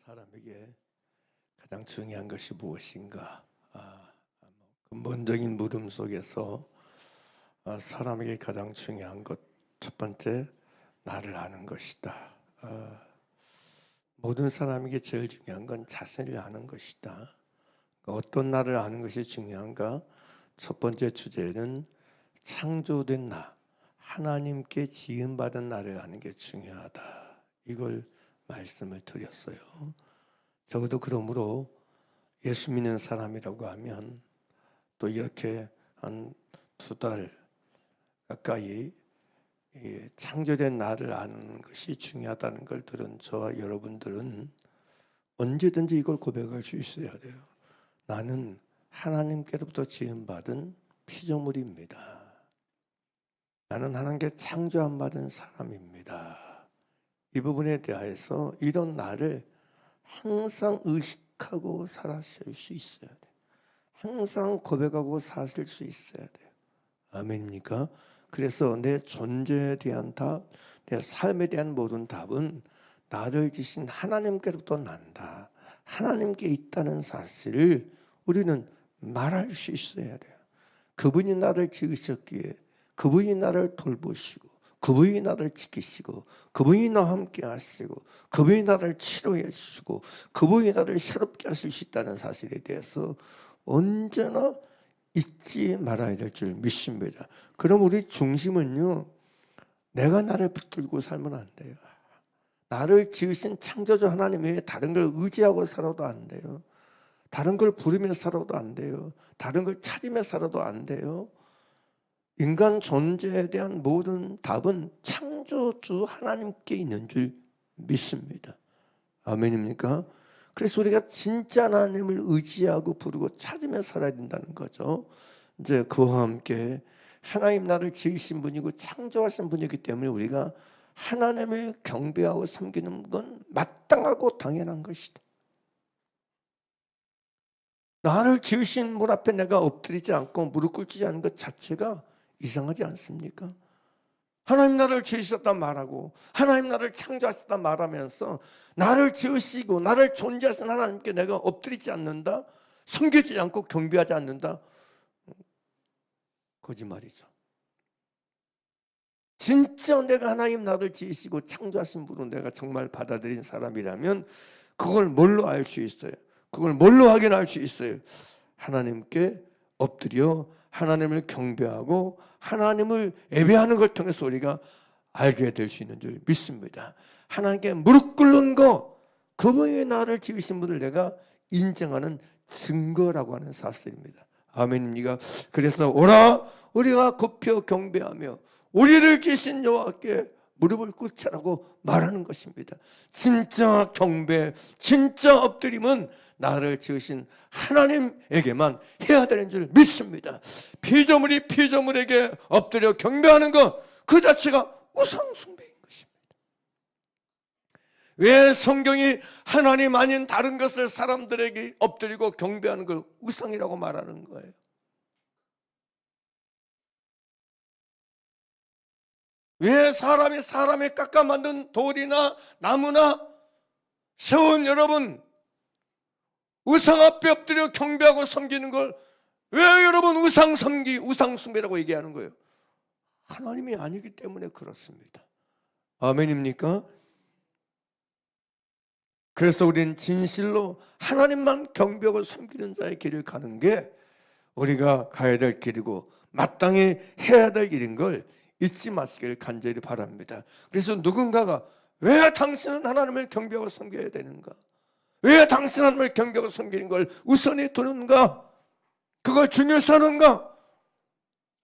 사람에게 가장 중요한 것이 무엇인가? 근본적인 물음 속에서 사람에게 가장 중요한 것 첫 번째, 나를 아는 것이다. 모든 사람에게 제일 중요한 건 자신을 아는 것이다. 어떤 나를 아는 것이 중요한가? 첫 번째 주제는 창조된 나, 하나님께 지음받은 나를 아는 게 중요하다. 이걸 말씀을 드렸어요. 적어도 그러므로 예수 믿는 사람이라고 하면 또 이렇게 한 2달 가까이 창조된 나를 아는 것이 중요하다는 걸 들은 저와 여러분들은 언제든지 이걸 고백할 수 있어야 돼요. 나는 하나님께로부터 지음받은 피조물입니다. 나는 하나님께 창조 안 받은 사람입니다. 이 부분에 대해서 이런 나를 항상 의식하고 살아갈 수 있어야 돼요. 항상 고백하고 사실 수 있어야 돼요. 아멘입니까? 그래서 내 존재에 대한 답, 내 삶에 대한 모든 답은 나를 지신 하나님께로부터 난다. 하나님께 있다는 사실을 우리는 말할 수 있어야 돼요. 그분이 나를 지으셨기에 그분이 나를 돌보시고 그분이 나를 지키시고 그분이 나와 함께 하시고 그분이 나를 치료해 주시고 그분이 나를 새롭게 하실 수 있다는 사실에 대해서 언제나 잊지 말아야 될 줄 믿습니다. 그럼 우리 중심은요, 내가 나를 붙들고 살면 안 돼요. 나를 지으신 창조주 하나님 외에 다른 걸 의지하고 살아도 안 돼요. 다른 걸 부르며 살아도 안 돼요. 다른 걸 찾으며 살아도 안 돼요. 인간 존재에 대한 모든 답은 창조주 하나님께 있는 줄 믿습니다. 아멘입니까? 그래서 우리가 진짜 하나님을 의지하고 부르고 찾으며 살아야 된다는 거죠. 이제 그와 함께 하나님 나를 지으신 분이고 창조하신 분이기 때문에 우리가 하나님을 경배하고 섬기는 건 마땅하고 당연한 것이다. 나를 지으신 분 앞에 내가 엎드리지 않고 무릎 꿇지 않는 것 자체가 이상하지 않습니까? 하나님 나를 지으셨다 말하고 하나님 나를 창조하셨다 말하면서 나를 지으시고 나를 존재하신 하나님께 내가 엎드리지 않는다? 섬기지 않고 경배하지 않는다? 거짓말이죠. 진짜 내가 하나님 나를 지으시고 창조하신 분으로 내가 정말 받아들인 사람이라면 그걸 뭘로 알 수 있어요? 그걸 뭘로 확인할 수 있어요? 하나님께 엎드려 하나님을 경배하고 하나님을 예배하는 걸 통해서 우리가 알게 될 수 있는 줄 믿습니다. 하나님께 무릎 꿇는 거, 그분이 나를 지으신 분을 내가 인정하는 증거라고 하는 사실입니다. 아멘입니까? 그래서 오라 우리가 굽혀 경배하며 우리를 지으신 여호와께 무릎을 꿇자라고 말하는 것입니다. 진짜 경배, 진짜 엎드림은 나를 지으신 하나님에게만 해야 되는 줄 믿습니다. 피조물이 피조물에게 엎드려 경배하는 것 그 자체가 우상 숭배인 것입니다. 왜 성경이 하나님 아닌 다른 것을 사람들에게 엎드리고 경배하는 걸 우상이라고 말하는 거예요? 왜 사람이 깎아 만든 돌이나 나무나 세운 여러분 우상 앞에 엎드려 경배하고 섬기는 걸 왜 여러분 우상 숭배라고 얘기하는 거예요? 하나님이 아니기 때문에 그렇습니다. 아멘입니까? 그래서 우리는 진실로 하나님만 경배하고 섬기는 자의 길을 가는 게 우리가 가야 될 길이고 마땅히 해야 될 일인 걸 잊지 마시기를 간절히 바랍니다. 그래서 누군가가 왜 당신은 하나님을 경배하고 섬겨야 되는가? 왜 당신 하나님을 경배하고 섬기는 걸 우선히 두는가? 그걸 중요시 하는가?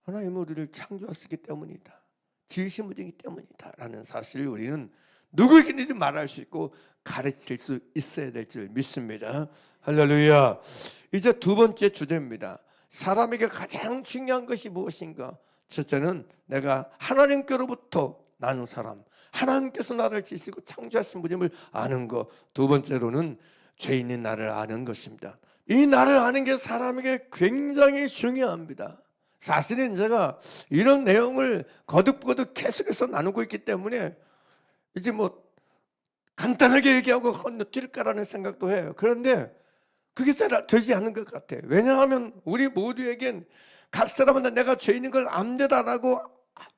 하나님은 우리를 창조하시기 때문이다. 지으신 분이기 때문이다 라는 사실을 우리는 누구에게든 말할 수 있고 가르칠 수 있어야 될 줄 믿습니다. 할렐루야. 이제 두 번째 주제입니다. 사람에게 가장 중요한 것이 무엇인가? 첫째는 내가 하나님께로부터 난 사람, 하나님께서 나를 지으시고 창조하신 분임을 아는 것. 두 번째로는 죄인인 나를 아는 것입니다. 이 나를 아는 게 사람에게 굉장히 중요합니다. 사실은 제가 이런 내용을 거듭거듭 계속해서 나누고 있기 때문에 이제 간단하게 얘기하고 건너뛸까라는 생각도 해요. 그런데 그게 잘 되지 않는 것 같아요. 왜냐하면 우리 모두에겐 각 사람마다 내가 죄인인 걸 압니다라고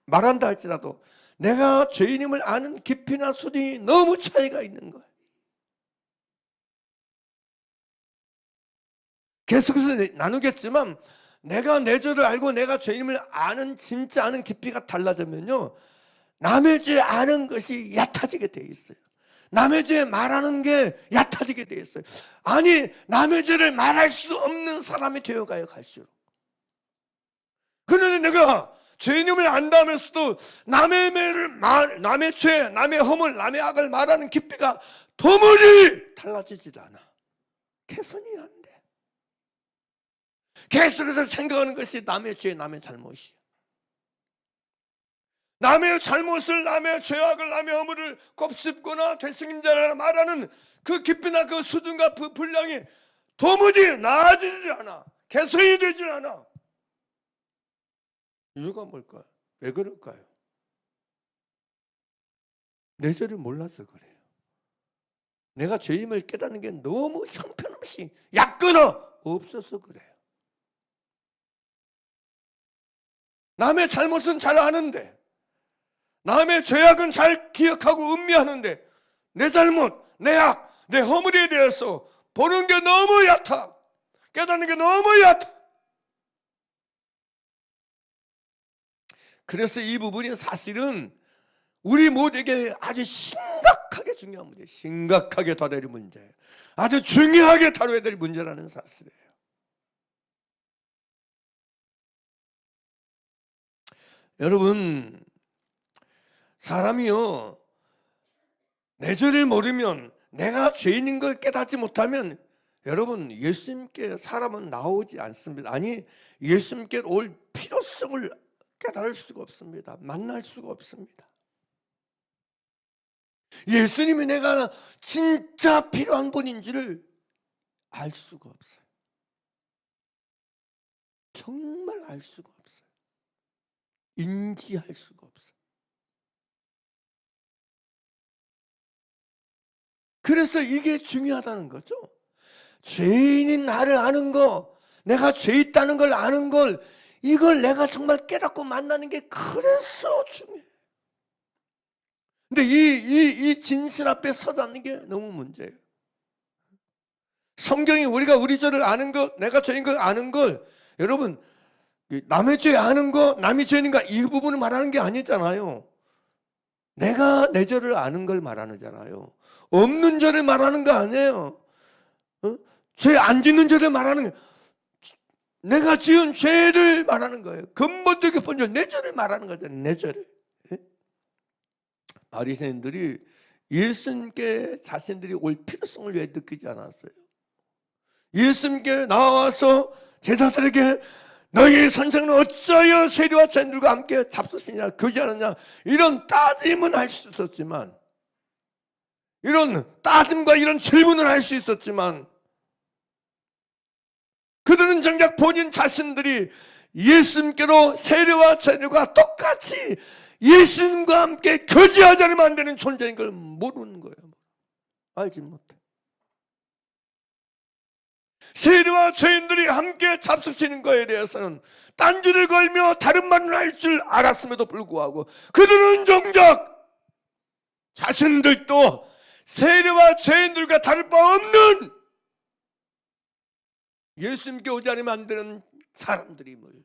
말한다 할지라도 내가 죄인임을 아는 깊이나 수준이 너무 차이가 있는 거예요. 계속해서 나누겠지만 내가 내 죄를 알고 내가 죄인임을 아는 진짜 아는 깊이가 달라지면요, 남의 죄 아는 것이 얕아지게 돼 있어요. 남의 죄 말하는 게 얕아지게 돼 있어요. 아니, 남의 죄를 말할 수 없는 사람이 되어가요, 갈수록. 그런데 내가 죄인임을 안다면서도 남의 죄, 남의 허물, 남의 악을 말하는 깊이가 도무지 달라지질 않아. 개선이 안 돼. 계속해서 생각하는 것이 남의 죄, 남의 잘못이야. 남의 잘못을, 남의 죄악을, 남의 허물을 곱씹거나 되새김질하거나 말하는 그 깊이나 그 수준과 그 분량이 도무지 나아지지 않아. 개선이 되지 않아. 이유가 뭘까요? 왜 그럴까요? 내 죄를 몰라서 그래요. 내가 죄임을 깨닫는 게 너무 형편없이 약끊어 없어서 그래요. 남의 잘못은 잘 아는데, 남의 죄악은 잘 기억하고 음미하는데 내 잘못, 내 악, 내 허물에 대해서 보는 게 너무 얕아. 깨닫는 게 너무 얕아. 그래서 이 부분이 사실은 우리 모두에게 아주 심각하게 중요한 문제예요. 심각하게 다뤄야 될 문제예요. 아주 중요하게 다뤄야 될 문제라는 사실이에요. 여러분, 사람이요, 내 죄를 모르면, 내가 죄인인 걸 깨닫지 못하면 여러분, 예수님께 사람은 나오지 않습니다. 아니, 예수님께 올 필요성을 깨달을 수가 없습니다. 만날 수가 없습니다. 예수님이 내가 진짜 필요한 분인지를 알 수가 없어요. 정말 알 수가 없어요. 인지할 수가 없어요. 그래서 이게 중요하다는 거죠. 죄인인 나를 아는 거, 내가 죄 있다는 걸 아는 걸, 이걸 내가 정말 깨닫고 만나는 게 그래서 중요해요. 근데 이 진실 앞에 서자는 게 너무 문제예요. 성경이 우리가 우리 죄를 아는 것, 내가 죄인 걸 아는 걸, 여러분, 남의 죄 아는 거, 남이 죄인인가 이 부분을 말하는 게 아니잖아요. 내가 내 죄를 아는 걸 말하는 잖아요. 없는 죄를 말하는 거 아니에요. 죄 안 짓는 죄를 말하는 거, 내가 지은 죄를 말하는 거예요. 근본적인 본질, 내 죄를 말하는 거잖아요. 내 죄를. 바리새인들이 예수님께 자신들이 올 필요성을 왜 느끼지 않았어요? 예수님께 나와서 제자들에게 너희 선생은 어찌하여 세리와 죄인들과 함께 잡수시냐, 거지하느냐, 이런 따짐은 할 수 있었지만, 이런 따짐과 이런 질문을 할 수 있었지만, 그들은 정작 본인 자신들이 예수님께로 세리와 죄인들과 똑같이 예수님과 함께 거지하지 않으면 안 되는 존재인 걸 모르는 거예요. 알지 못해. 세리와 죄인들이 함께 잡수시는 것에 대해서는 딴지를 걸며 다른 말을 할 줄 알았음에도 불구하고 그들은 정작 자신들도 세리와 죄인들과 다를 바 없는 예수님께 오지 않으면 안 되는 사람들임을,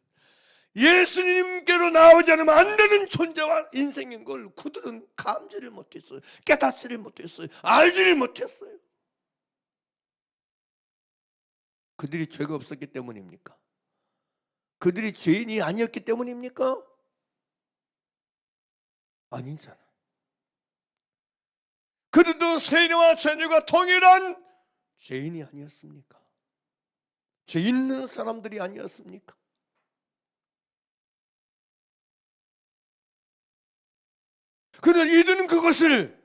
예수님께로 나오지 않으면 안 되는 존재와 인생인 걸 그들은 감지를 못했어요. 깨닫지를 못했어요. 알지를 못했어요. 그들이 죄가 없었기 때문입니까? 그들이 죄인이 아니었기 때문입니까? 아니잖아. 그들도 세리와 죄인과 동일한 죄인이 아니었습니까? 죄 있는 사람들이 아니었습니까? 그런데 이들은 그것을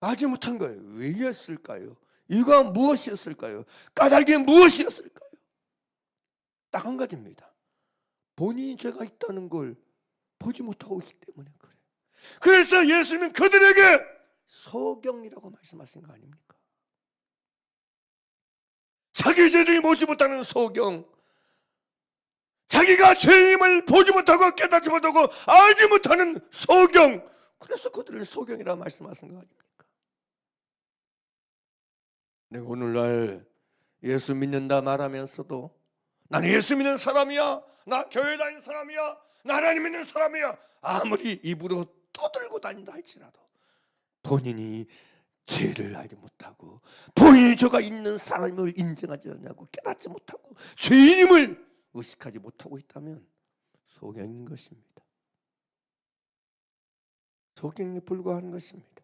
알지 못한 거예요. 왜였을까요? 이유가 무엇이었을까요? 까닭이 무엇이었을까요? 딱 한 가지입니다. 본인이 죄가 있다는 걸 보지 못하고 있기 때문에 그래요. 그래서 예수님은 그들에게 소경이라고 말씀하신 거 아닙니까? 자기 죄를 보지 못하는 소경, 자기가 죄임을 보지 못하고 깨닫지 못하고 알지 못하는 소경, 그래서 그들을 소경이라고 말씀하신 거 아닙니까? 내가 오늘날 예수 믿는다 말하면서도 나는 예수 믿는 사람이야, 나 교회 다니는 사람이야, 나 하나님 믿는 사람이야, 아무리 입으로 떠들고 다닌다 할지라도 본인이 죄를 알지 못하고 본인이 죄가 있는 사람을 인정하지 않냐고 깨닫지 못하고 죄인임을 의식하지 못하고 있다면 소경인 것입니다. 소경에 불과한 것입니다.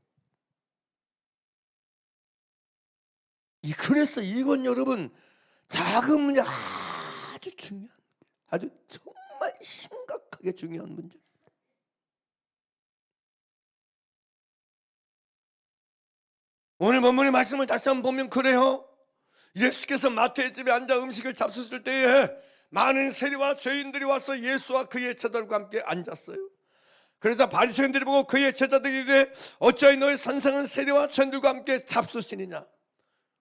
그래서 이건 여러분 작은 문제, 아주 중요한, 아주 정말 심각하게 중요한 문제입니다. 오늘 본문의 말씀을 다시 한번 보면 그래요. 예수께서 마태의 집에 앉아 음식을 잡수실 때에 많은 세리와 죄인들이 와서 예수와 그의 제자들과 함께 앉았어요. 그래서 바리새인들이 보고 그의 제자들이 이르되 어찌하여 너희 선생은 세리와 죄인들과 함께 잡수시느냐.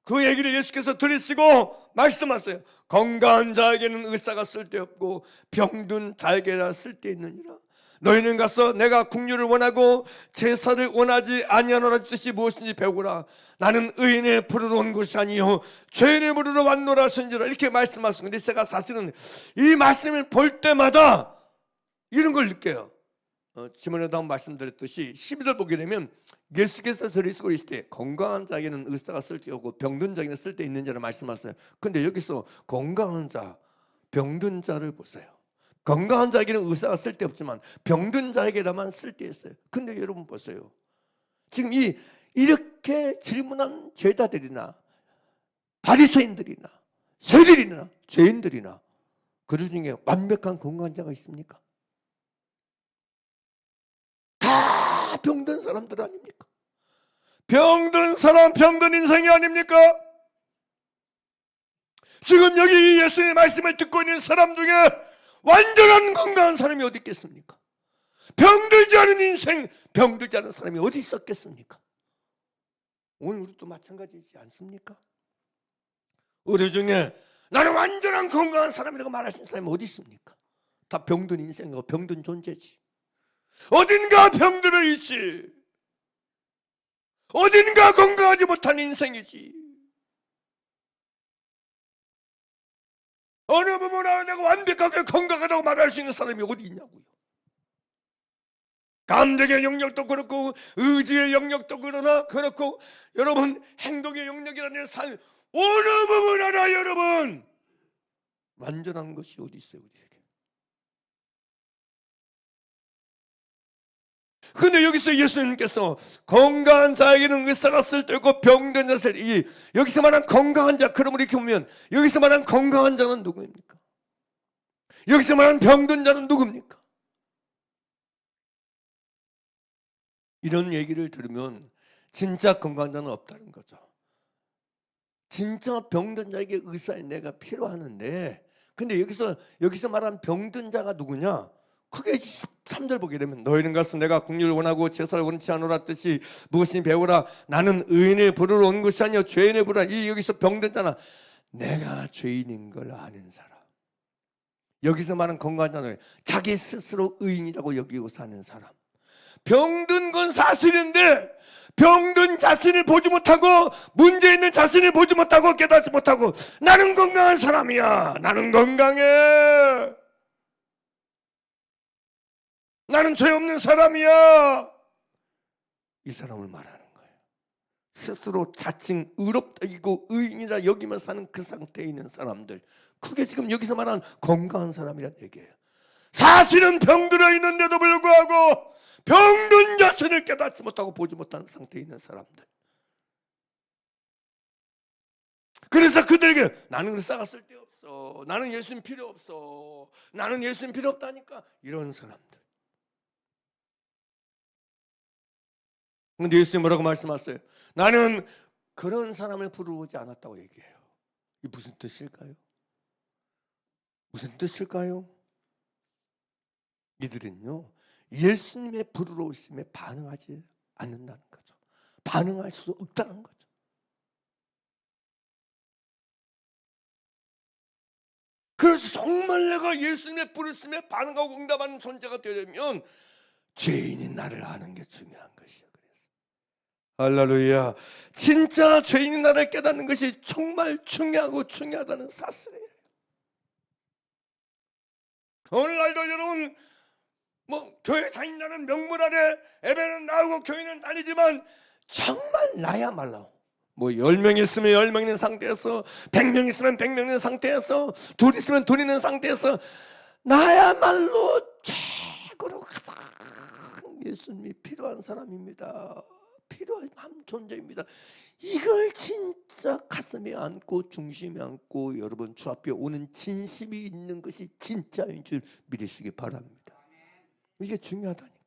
그 얘기를 예수께서 들으시고 말씀하세요. 건강한 자에게는 의사가 쓸데없고 병든 자에게나 쓸데있느니라. 너희는 가서 내가 긍휼을 원하고 제사를 원하지 아니하노라 뜻이 무엇인지 배우라. 나는 의인을 부르러 온 것이 아니요 죄인을 부르러 왔노라 하신지라. 이렇게 말씀하신 건데 제가 사실은 이 말씀을 볼 때마다 이런 걸 느껴요. 지난번에도 한번 말씀드렸듯이 12절 보게 되면 예수께서 들으시고 있을 때 건강한 자에게는 의사가 쓸데없고 병든 자에게는 쓸데있는지라 말씀하세요. 근데 여기서 건강한 자, 병든 자를 보세요. 건강한 자에게는 의사가 쓸데없지만 병든 자에게라만 쓸데있어요. 근데 여러분 보세요. 지금 이렇게 질문한 제자들이나 바리새인들이나 세리들이나 죄인들이나 그들 중에 완벽한 건강한 자가 있습니까? 다 병든 사람들 아닙니까? 병든 사람, 병든 인생이 아닙니까? 지금 여기 예수님의 말씀을 듣고 있는 사람 중에 완전한 건강한 사람이 어디 있겠습니까? 병들지 않은 인생, 병들지 않은 사람이 어디 있었겠습니까? 오늘 우리도 마찬가지지 않습니까? 우리 중에 나는 완전한 건강한 사람이라고 말할 수 있는 사람이 어디 있습니까? 다 병든 인생이고 병든 존재지. 어딘가 병들어 있지. 어딘가 건강하지 못한 인생이지. 어느 부분에 내가 완벽하게 건강하다고 말할 수 있는 사람이 어디 있냐고요. 감정의 영역도 그렇고 의지의 영역도 그렇고 여러분 행동의 영역이라는 삶 어느 부분 하나 여러분 완전한 것이 어디 있어요 우리에게. 근데 여기서 예수님께서 건강한 자에게는 의사가 쓸데없고 병든 자를 여기서 말한 건강한 자, 그러면 이렇게 보면 여기서 말한 건강한 자는 누구입니까? 여기서 말한 병든 자는 누굽니까? 이런 얘기를 들으면 진짜 건강한 자는 없다는 거죠. 진짜 병든 자에게 의사의 내가 필요하는데, 근데 여기서 말한 병든 자가 누구냐? 크게 13절 보게 되면 너희는 가서 내가 긍휼을 원하고 제사를 원치 않으라 뜻이 무엇이니 배우라. 나는 의인을 부르러 온 것이 아니요 죄인을 부르라. 여기서 병든 자는 내가 죄인인 걸 아는 사람. 여기서 말하는 건강한 자는 자기 스스로 의인이라고 여기고 사는 사람. 병든 건 사실인데 병든 자신을 보지 못하고 문제 있는 자신을 보지 못하고 깨닫지 못하고 나는 건강한 사람이야, 나는 건강해, 나는 죄 없는 사람이야, 이 사람을 말하는 거예요. 스스로 자칭 의롭다이고 의인이라 여기며 사는 그 상태에 있는 사람들, 그게 지금 여기서 말하는 건강한 사람이란 얘기예요. 사실은 병들어 있는데도 불구하고 병든 자신을 깨닫지 못하고 보지 못하는 상태에 있는 사람들. 그래서 그들에게 나는 의사가 쓸데없어, 나는 예수님 필요 없어, 나는 예수님 필요 없다니까, 이런 사람들. 근데 예수님 뭐라고 말씀하세요? 나는 그런 사람을 부르지 않았다고 얘기해요. 이게 무슨 뜻일까요? 무슨 뜻일까요? 이들은요 예수님의 부르러 오심에 반응하지 않는다는 거죠. 반응할 수 없다는 거죠. 그래서 정말 내가 예수님의 부르심에 반응하고 응답하는 존재가 되려면 죄인인 나를 아는 게 중요한 것이요. 할렐루야. 진짜 죄인인 나를 깨닫는 것이 정말 중요하고 중요하다는 사실이에요. 오늘날도 여러분 교회 다닌다는 명분 아래 예배는 나오고 교회는 다니지만 정말 나야말로 10명 있으면 10명 있는 상태에서 100명 있으면 100명 있는 상태에서 둘 있으면 둘 있는 상태에서 나야말로 최고로 가장 예수님이 필요한 사람입니다. 필요한 존재입니다. 이걸 진짜 가슴에 안고 중심에 안고 여러분 주 앞에 오는 진심이 있는 것이 진짜인 줄 믿으시기 바랍니다. 이게 중요하다니까.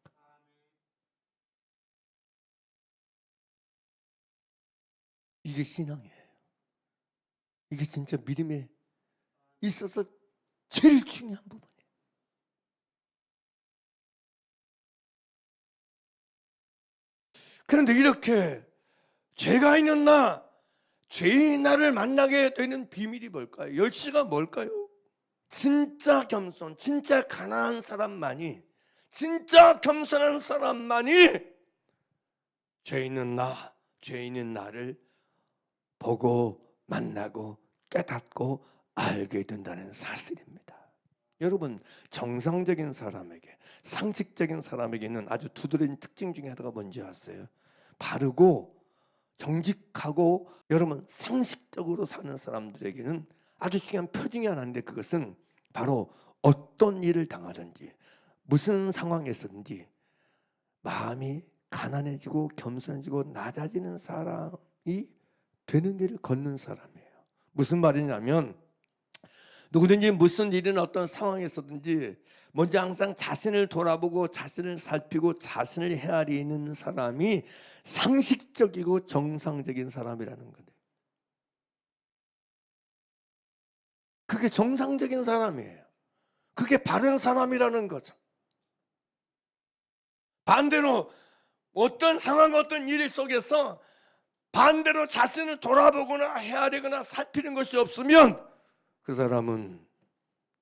이게 신앙이에요. 이게 진짜 믿음에 있어서 제일 중요한 부분이에요. 그런데 이렇게 죄가 있는 나, 죄인 나를 만나게 되는 비밀이 뭘까요? 열쇠가 뭘까요? 진짜 겸손, 진짜 가난한 사람만이, 진짜 겸손한 사람만이 죄 있는 나, 죄 있는 나를 보고 만나고 깨닫고 알게 된다는 사실입니다. 여러분, 정상적인 사람에게, 상식적인 사람에게는 아주 두드러진 특징 중에 하나가 뭔지 아세요? 바르고 정직하고 여러분 상식적으로 사는 사람들에게는 아주 중요한 표징이 하나인데, 그것은 바로 어떤 일을 당하든지 무슨 상황에서든지 마음이 가난해지고 겸손해지고 낮아지는 사람이 되는 길을 걷는 사람이에요. 무슨 말이냐면, 누구든지 무슨 일이나 어떤 상황에서든지 먼저 항상 자신을 돌아보고 자신을 살피고 자신을 헤아리는 사람이 상식적이고 정상적인 사람이라는 거예요. 그게 정상적인 사람이에요. 그게 바른 사람이라는 거죠. 반대로 어떤 상황, 어떤 일 속에서 반대로 자신을 돌아보거나 헤아리거나 살피는 것이 없으면 그 사람은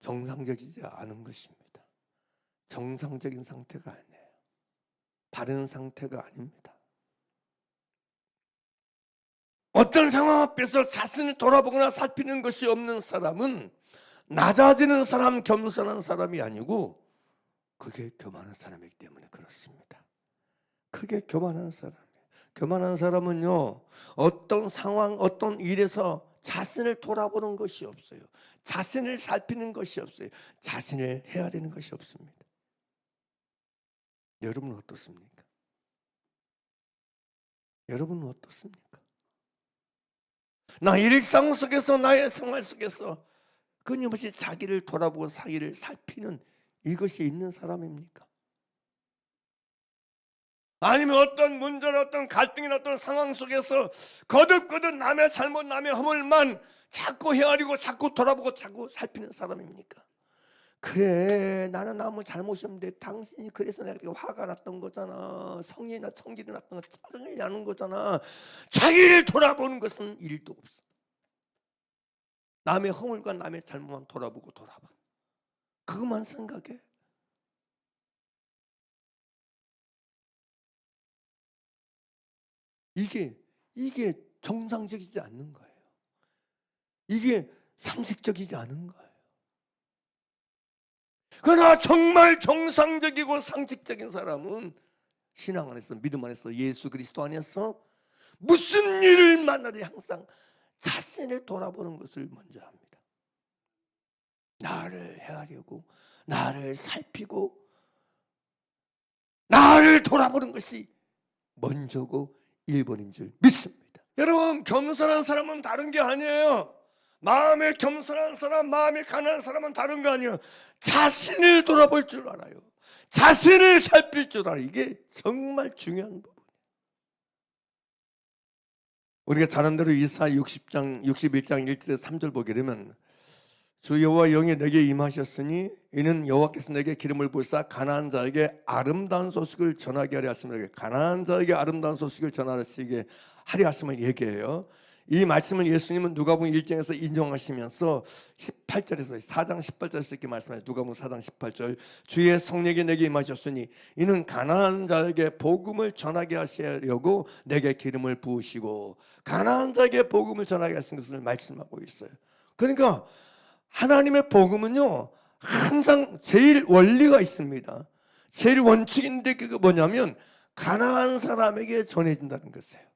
정상적이지 않은 것입니다. 정상적인 상태가 아니에요. 바른 상태가 아닙니다. 어떤 상황 앞에서 자신을 돌아보거나 살피는 것이 없는 사람은 낮아지는 사람, 겸손한 사람이 아니고 그게 교만한 사람이기 때문에 그렇습니다. 그게 교만한 사람이에요. 교만한 사람은요, 어떤 상황, 어떤 일에서 자신을 돌아보는 것이 없어요. 자신을 살피는 것이 없어요. 자신을 헤아리는 것이 없습니다. 여러분은 어떻습니까? 여러분은 어떻습니까? 나 일상 속에서, 나의 생활 속에서 끊임없이 자기를 돌아보고 자기를 살피는 이것이 있는 사람입니까? 아니면 어떤 문제나 어떤 갈등이나 어떤 상황 속에서 거듭거듭 남의 잘못, 남의 허물만 자꾸 헤아리고 자꾸 돌아보고 자꾸 살피는 사람입니까? 그래, 나는 아무 잘못이 없는데 당신이 그래서 내가 화가 났던 거잖아. 성이나 성질이 났던 거, 짜증이 나는 거잖아. 자기를 돌아보는 것은 일도 없어. 남의 허물과 남의 잘못만 돌아보고 돌아봐. 그것만 생각해. 이게 정상적이지 않는 거예요. 이게 상식적이지 않은 거예요. 그러나 정말 정상적이고 상식적인 사람은 신앙 안에서, 믿음 안에서, 예수 그리스도 안에서 무슨 일을 만나도 항상 자신을 돌아보는 것을 먼저 합니다. 나를 헤아리고 나를 살피고 나를 돌아보는 것이 먼저고 1번인 줄 믿습니다. 여러분, 겸손한 사람은 다른 게 아니에요. 마음에 겸손한 사람, 마음에 가난한 사람은 다른 거 아니에요. 자신을 돌아볼 줄 알아요. 자신을 살필 줄 알아요. 이게 정말 중요한 부분이에요. 우리가 다른 대로 이사야 61장 1절에서 3절 보게 되면 주 여호와 영이 내게 임하셨으니 이는 여호와께서 내게 기름을 부으사 가나안 자에게 아름다운 소식을 전하게 하려 하심을, 가나안 자에게 아름다운 소식을 전하시게 하려 하심을 얘기해요. 이 말씀을 예수님은 누가복음 1장에서 인정하시면서 18절에서 4장 18절에서 이렇게 말씀해요. 누가복음 4장 18절, 주의 성령이 내게 임하셨으니 이는 가나안 자에게 복음을 전하게 하시려고 내게 기름을 부으시고, 가나안 자에게 복음을 전하게 하신 것을 말씀하고 있어요. 그러니까 하나님의 복음은요, 항상 제일 원리가 있습니다. 제일 원칙인데 그게 뭐냐면 가나안 사람에게 전해진다는 것이에요.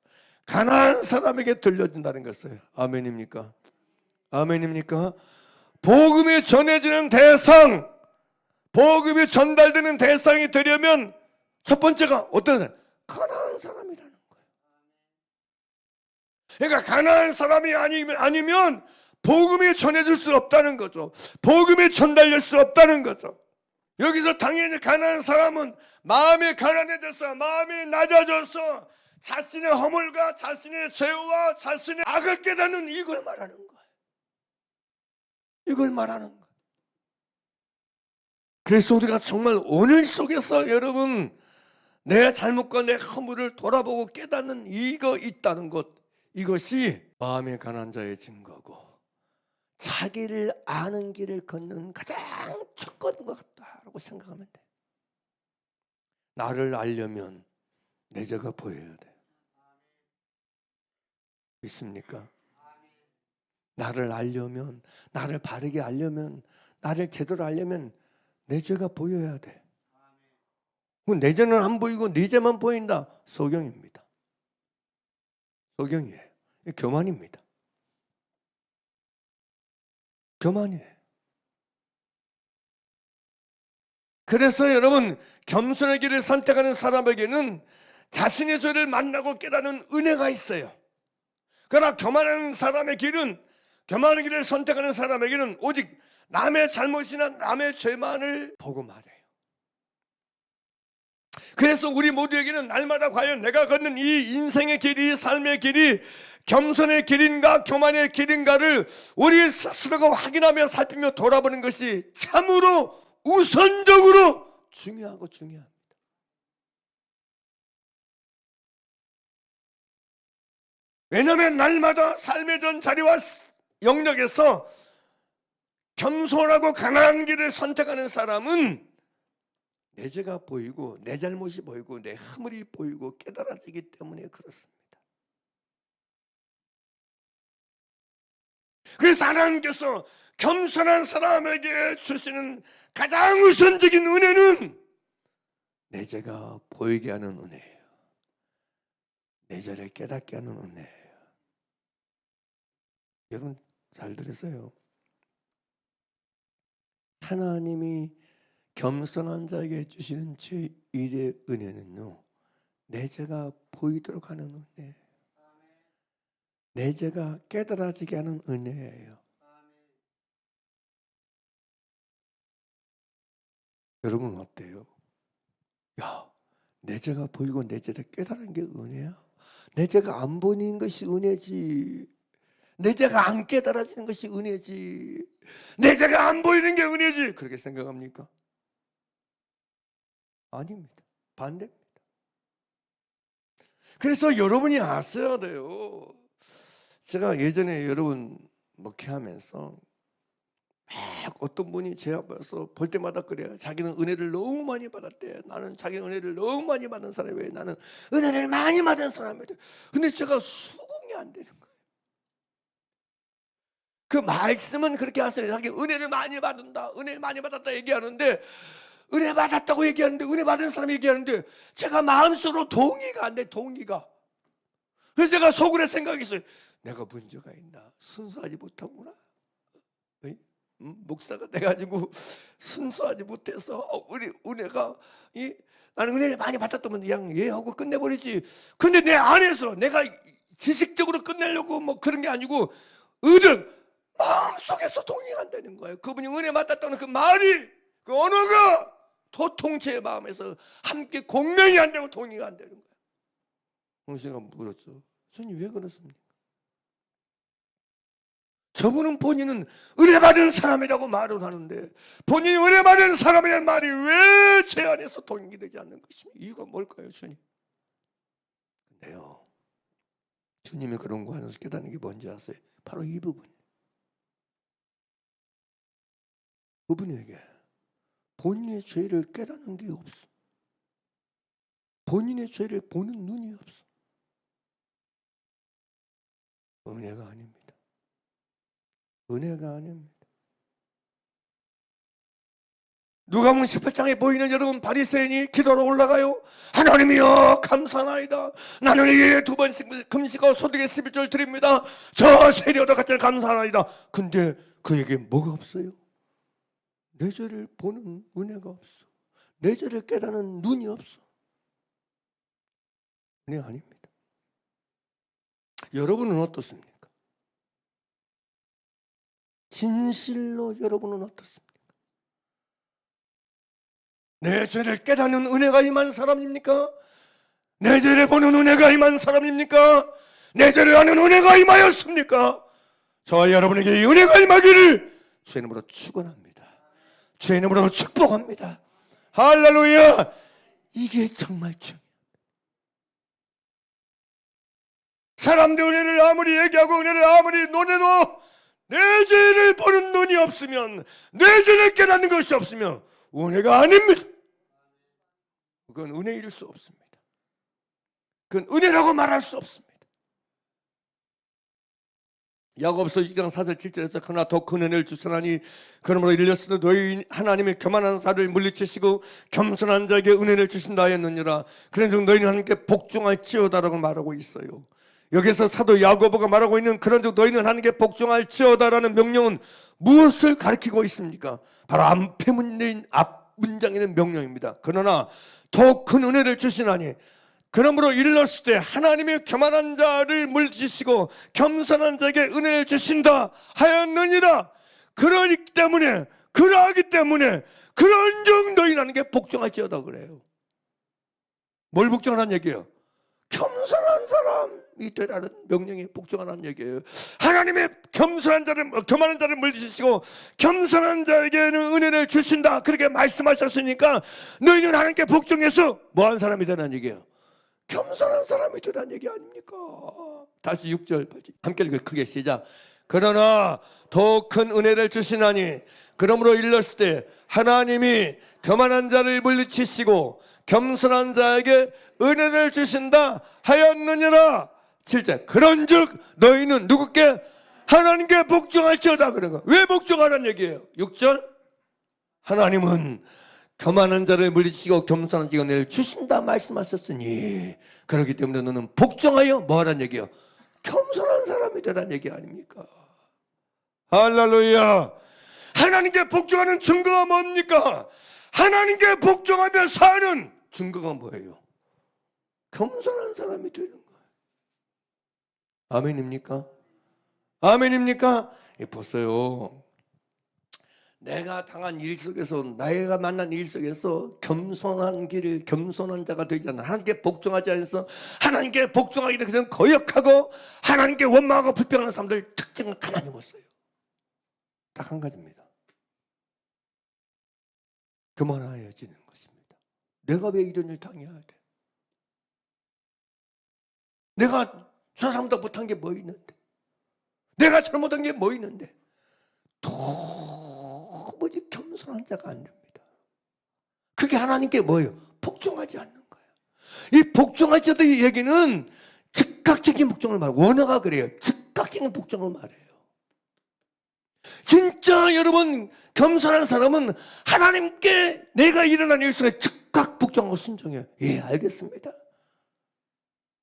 가나안 사람에게 들려진다는 것이에요. 아멘입니까? 아멘입니까? 복음이 전해지는 대상, 복음이 전달되는 대상이 되려면 첫 번째가 어떤 사람? 가나안 사람이라는 거예요. 그러니까 가나안 사람이 아니면 복음이 전해질 수 없다는 거죠. 복음이 전달될 수 없다는 거죠. 여기서 당연히 가나안 사람은 마음이 가난해져서, 마음이 낮아져서 자신의 허물과 자신의 죄와 자신의 악을 깨닫는, 이걸 말하는 거예요. 이걸 말하는 거예요. 그래서 우리가 정말 오늘 속에서 여러분, 내 잘못과 내 허물을 돌아보고 깨닫는 이거 있다는 것, 이것이 마음의 가난한 자의 증거고 자기를 아는 길을 걷는 가장 첫 걸음인 것 같다라고 생각하면 돼. 나를 알려면 내 죄가 보여야 돼. 믿습니까? 나를 알려면, 나를 바르게 알려면, 나를 제대로 알려면 내 죄가 보여야 돼. 내 죄는 안 보이고 네 죄만 보인다, 소경입니다. 소경이에요. 교만입니다. 교만이에요. 그래서 여러분, 겸손의 길을 선택하는 사람에게는 자신의 죄를 만나고 깨닫는 은혜가 있어요. 그러나 교만한 사람의 길은, 교만의 길을 선택하는 사람에게는 오직 남의 잘못이나 남의 죄만을 보고 말해요. 그래서 우리 모두에게는 날마다 과연 내가 걷는 이 인생의 길이, 삶의 길이 겸손의 길인가 교만의 길인가를 우리 스스로가 확인하며 살피며 돌아보는 것이 참으로 우선적으로 중요하고 중요합니다. 왜냐하면 날마다 삶의 전 자리와 영역에서 겸손하고 가난한 길을 선택하는 사람은 내 죄가 보이고 내 잘못이 보이고 내 허물이 보이고 깨달아지기 때문에 그렇습니다. 그래서 하나님께서 겸손한 사람에게 주시는 가장 우선적인 은혜는 내 죄가 보이게 하는 은혜예요. 내 죄를 깨닫게 하는 은혜예요. 여러분 잘 들으세요. 하나님이 겸손한 자에게 주시는 제1의 은혜는요, 내 죄가 보이도록 하는 은혜예요. 내 죄가 깨달아지게 하는 은혜예요. 여러분 어때요? 야, 내 죄가 보이고 내 죄를 깨달은 게 은혜야? 내 죄가 안 보이는 것이 은혜지. 내 죄가 안 깨달아지는 것이 은혜지. 내 죄가 안 보이는 게 은혜지. 그렇게 생각합니까? 아닙니다. 반대입니다. 그래서 여러분이 아셔야 돼요. 제가 예전에 여러분 목회하면서 막 어떤 분이 제 앞에서 볼 때마다 그래요. 자기는 은혜를 너무 많이 받았대. 나는 자기 은혜를 너무 많이 받은 사람이 왜 나는 은혜를 많이 받은 사람이래. 근데 제가 수긍이 안 되는 거예요. 그 말씀은 그렇게 하세요. 자기 은혜를 많이 받는다, 은혜를 많이 받았다 얘기하는데, 은혜 받았다고 얘기하는데, 은혜 받은 사람이 얘기하는데 제가 마음속으로 동의가 안 돼. 동의가. 그래서 제가 속으로 생각했어요. 내가 문제가 있나? 순수하지 못하구나. 목사가 돼가지고 순수하지 못해서 우리 은혜가 나는 은혜를 많이 받았다면 그냥 예 하고 끝내버리지. 근데 내 안에서 내가 지식적으로 끝내려고 뭐 그런 게 아니고 마음속에서 동의가 안 되는 거예요. 그분이 은혜 받았다는 그 말이, 그 언어가 도통제 마음에서 함께 공명이 안 되고 동의가 안 되는 거예요. 그래서 제가 물었죠. 선생님 왜 그렇습니까? 저분은 본인은 은혜 받은 사람이라고 말을 하는데 본인이 은혜 받은 사람이라는 말이 왜 제 안에서 동기되지 않는 것입니까? 이유가 뭘까요, 주님? 근데요, 주님이 그런 거 안에서 깨닫는 게 뭔지 아세요? 바로 이 부분. 그분에게 본인의 죄를 깨닫는 게 없어. 본인의 죄를 보는 눈이 없어. 은혜가 아닙니다. 은혜가 아닙니다. 누가복음 18장에 보이는 여러분 바리새인이 기도로 올라가요. 하나님이여 감사나이다. 나는 이에 2번 금식하고 소득의 11조를 드립니다. 저 세리여도 같이 감사나이다. 근데 그에게 뭐가 없어요? 내 죄를 보는 은혜가 없어. 내 죄를 깨닫는 눈이 없어. 은혜 아닙니다. 여러분은 어떻습니까? 진실로 여러분은 어떻습니까? 내 죄를 깨닫는 은혜가 임한 사람입니까? 내 죄를 보는 은혜가 임한 사람입니까? 내 죄를 아는 은혜가 임하였습니까? 저와 여러분에게 이 은혜가 임하기를 주의 이름으로 축원합니다. 주의 이름으로 축복합니다. 할렐루야! 이게 정말 중요해요. 사람들 은혜를 아무리 얘기하고 은혜를 아무리 논해도 내 죄를 보는 눈이 없으면, 내 죄를 깨닫는 것이 없으면 은혜가 아닙니다. 그건 은혜일 수 없습니다. 그건 은혜라고 말할 수 없습니다. 야고보서 2장 4절 7절에서 그러나 더 큰 은혜를 주시나니 그러므로 일렀으되 너희 하나님의 교만한 자를 물리치시고 겸손한 자에게 은혜를 주신다 하였느니라. 그런즉 너희는 하나님께 복종할지어다라고 말하고 있어요. 여기서 사도 야고보가 말하고 있는 그런즉 너희는 하나님께 복종할지어다라는 명령은 무엇을 가리키고 있습니까? 바로 앞에 문장에 있는 명령입니다. 그러나 더 큰 은혜를 주시나니 그러므로 일렀을 때 하나님의 교만한 자를 물리치시고 겸손한 자에게 은혜를 주신다 하였느니라. 그러기 때문에 그러하기 때문에 그런즉 너희는 하나님께 복종할지어다 그래요. 뭘 복종하라는 얘기예요? 겸손한 사람이 되라는 명령에 복종하라는 얘기예요. 하나님의 교만한 자를 물리치시고 겸손한 자에게는 은혜를 주신다 그렇게 말씀하셨으니까 너희는 하나님께 복종해서 뭐하는 사람이 되라는 얘기예요? 겸손한 사람이 되라는 얘기 아닙니까? 다시 6절 함께 읽어 크게 시작. 그러나 더 큰 은혜를 주시나니 그러므로 일렀을 때 하나님이 교만한 자를 물리치시고 겸손한 자에게 은혜를 주신다 하였느니라. 7절 그런즉 너희는 누구께? 하나님께 복종할지어다. 그러니까 왜 복종하라는 얘기예요? 6절 하나님은 교만한 자를 물리치시고 겸손한 자에게 은혜를 주신다 말씀하셨으니 그렇기 때문에 너는 복종하여 뭐하라는 얘기예요? 겸손한 사람이 되라는 얘기 아닙니까? 할렐루야. 하나님께 복종하는 증거가 뭡니까? 하나님께 복종하며 사는 증거가 뭐예요? 겸손한 사람이 되는 거예요. 아멘입니까? 아멘입니까? 보세요. 내가 당한 일 속에서 내가 만난 일 속에서 겸손한 길을 겸손한 자가 되지 않아 하나님께 복종하지 않아서 하나님께 복종하기 위해서 거역하고 하나님께 원망하고 불평하는 사람들 특징을 가만히 보세요. 딱 한 가지입니다. 교만해지는 것입니다. 내가 왜 이런 일 당해야 돼? 내가 저 사람보다 못한 게 뭐 있는데? 내가 잘못한 게 뭐 있는데? 도무지 겸손한 자가 안 됩니다. 그게 하나님께 뭐예요? 복종하지 않는 거예요. 이 복종하지 않는 얘기는 즉각적인 복종을 말해요. 원어가 그래요. 즉각적인 복종을 말해요. 진짜 여러분 겸손한 사람은 하나님께 내가 일어난 일 속에 즉각 복종하고 순종해요. 예, 알겠습니다.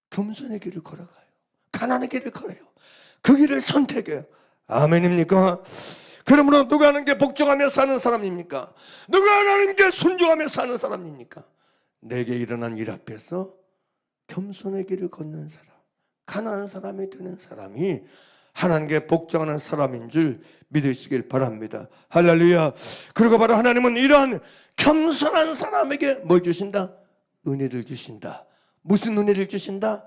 겸손의 길을 걸어가요. 가난의 길을 걸어요. 그 길을 선택해요. 아멘입니까? 그러므로 누가 하나님께 복종하며 사는 사람입니까? 누가 하나님께 순종하며 사는 사람입니까? 내게 일어난 일 앞에서 겸손의 길을 걷는 사람, 가난한 사람이 되는 사람이 하나님께 복종하는 사람인 줄 믿으시길 바랍니다. 할렐루야. 그리고 바로 하나님은 이러한 겸손한 사람에게 뭘 주신다? 은혜를 주신다. 무슨 은혜를 주신다?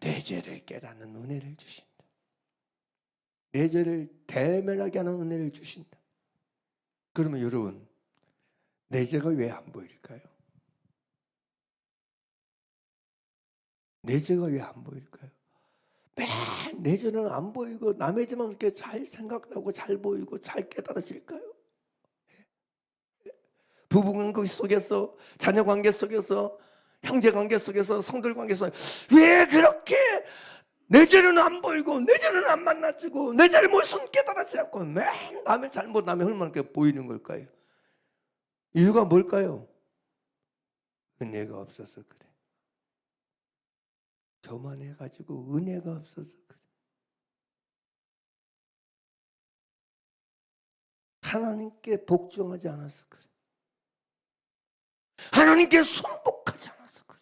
내 죄를 깨닫는 은혜를 주신다. 내 죄를 대면하게 하는 은혜를 주신다. 그러면 여러분, 내 죄가 왜 안 보일까요? 내 죄가 왜 안 보일까요? 맨 내 죄는 안 보이고 남의 죄만 그렇게 잘 생각나고 잘 보이고 잘 깨달아질까요? 부부관계 속에서, 자녀관계 속에서, 형제관계 속에서, 성들관계 속에서 왜 그렇게 내 죄는 안 보이고 내 죄는 안 만나지고 내 잘못은 깨달아지지 않고 맨 남의 잘못, 남의 흠만 이렇게 보이는 걸까요? 이유가 뭘까요? 은혜가 없어서 그래. 교만해가지고 은혜가 없어서 그래. 하나님께 복종하지 않아서 그래. 하나님께 순복하지 않아서 그래.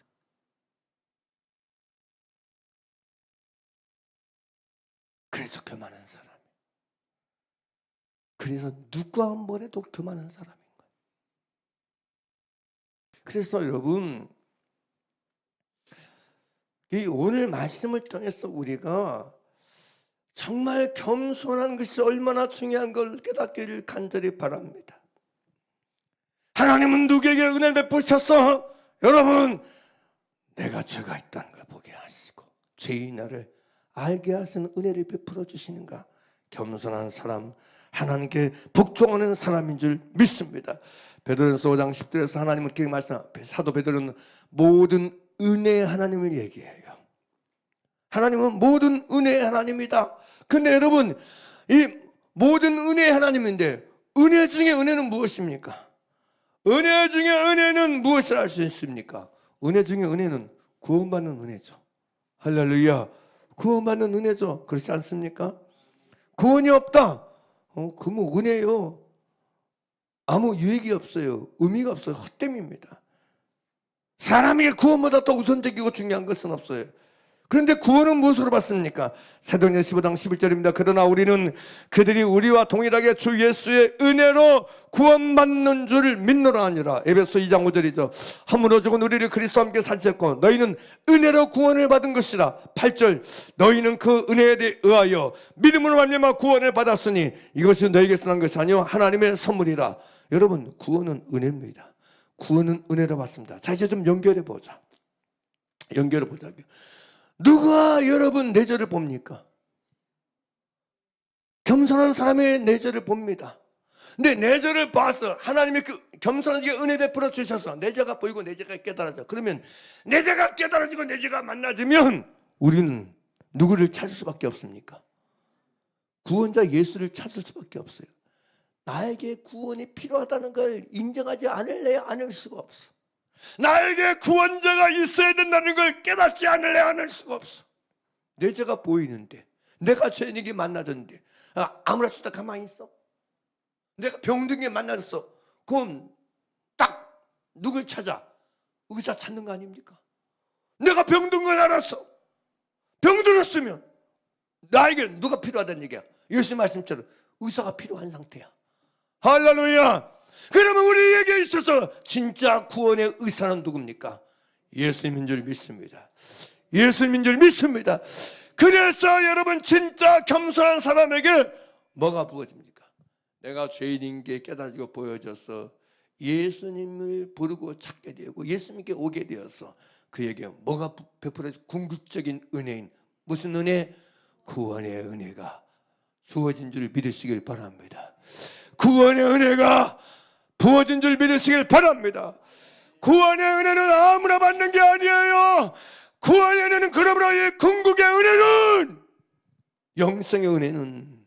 그래서 교만한 사람. 그래서 누가 뭐래도 교만한 사람인 거예요. 그래서 여러분, 이 오늘 말씀을 통해서 우리가 정말 겸손한 것이 얼마나 중요한 걸 깨닫기를 간절히 바랍니다. 하나님은 누구에게 은혜를 베푸셨어? 여러분, 내가 죄가 있다는 걸 보게 하시고 죄의 나를 알게 하시는 은혜를 베풀어 주시는가? 겸손한 사람, 하나님께 복종하는 사람인 줄 믿습니다. 베드로전서 5장 10절에서 하나님은 그렇게 말씀합니다. 사도 베드로는 모든 은혜의 하나님을 얘기해요. 하나님은 모든 은혜의 하나님이다. 근데 여러분, 이 모든 은혜의 하나님인데 은혜 중에 은혜는 무엇입니까? 은혜 중에 은혜는 무엇을 할 수 있습니까? 은혜 중에 은혜는 구원받는 은혜죠. 할렐루야. 구원받는 은혜죠. 그렇지 않습니까? 구원이 없다. 그 뭐 은혜요. 아무 유익이 없어요. 의미가 없어요. 헛됨입니다. 사람에게 구원보다 더 우선적이고 중요한 것은 없어요. 그런데 구원은 무엇으로 받습니까? 사도행전 15장 11절입니다. 그러나 우리는 그들이 우리와 동일하게 주 예수의 은혜로 구원받는 줄 믿노라 하니라. 에베소 2장 5절이죠. 함으로 죽은 우리를 그리스도와 함께 살렸고 너희는 은혜로 구원을 받은 것이라. 8절, 너희는 그 은혜에 의하여 믿음으로 말미암아 구원을 받았으니 이것이 너희에게서 난 것이 아니요 하나님의 선물이라. 여러분, 구원은 은혜입니다. 구원은 은혜로 받습니다. 자, 이제 좀 연결해 보자. 누가 여러분 내 죄를 봅니까? 겸손한 사람의 내 죄를 봅니다. 근데 내 죄를 봐서 하나님이 그 겸손하게 은혜 베풀어 주셔서 내 죄가 보이고 내 죄가 깨달아져. 그러면 내 죄가 깨달아지고 내 죄가 만나지면 우리는 누구를 찾을 수밖에 없습니까? 구원자 예수를 찾을 수밖에 없어요. 나에게 구원이 필요하다는 걸 인정하지 않을래 않을 수가 없어. 나에게 구원자가 있어야 된다는 걸 깨닫지 않을래 않을 수가 없어. 내 죄가 보이는데, 내가 죄인에게 만나졌는데 아무렇지도 가만히 있어? 내가 병든 게 만나졌어. 그럼 딱 누굴 찾아? 의사 찾는 거 아닙니까? 내가 병든 걸 알았어. 병들었으면 나에게 누가 필요하다는 얘기야? 예수 말씀처럼 의사가 필요한 상태야. 할렐루야. 그러면 우리에게 있어서 진짜 구원의 의사는 누굽니까? 예수님인 줄 믿습니다. 예수님인 줄 믿습니다. 그래서 여러분, 진짜 겸손한 사람에게 뭐가 부어집니까? 내가 죄인인 게 깨달아지고 보여져서 예수님을 부르고 찾게 되고 예수님께 오게 되어서 그에게 뭐가 베풀어져? 궁극적인 은혜인 무슨 은혜? 구원의 은혜가 주어진 줄 믿으시길 바랍니다. 구원의 은혜가 부어진 줄 믿으시길 바랍니다. 구원의 은혜는 아무나 받는 게 아니에요. 구원의 은혜는 그러므로 이 궁극의 은혜는, 영생의 은혜는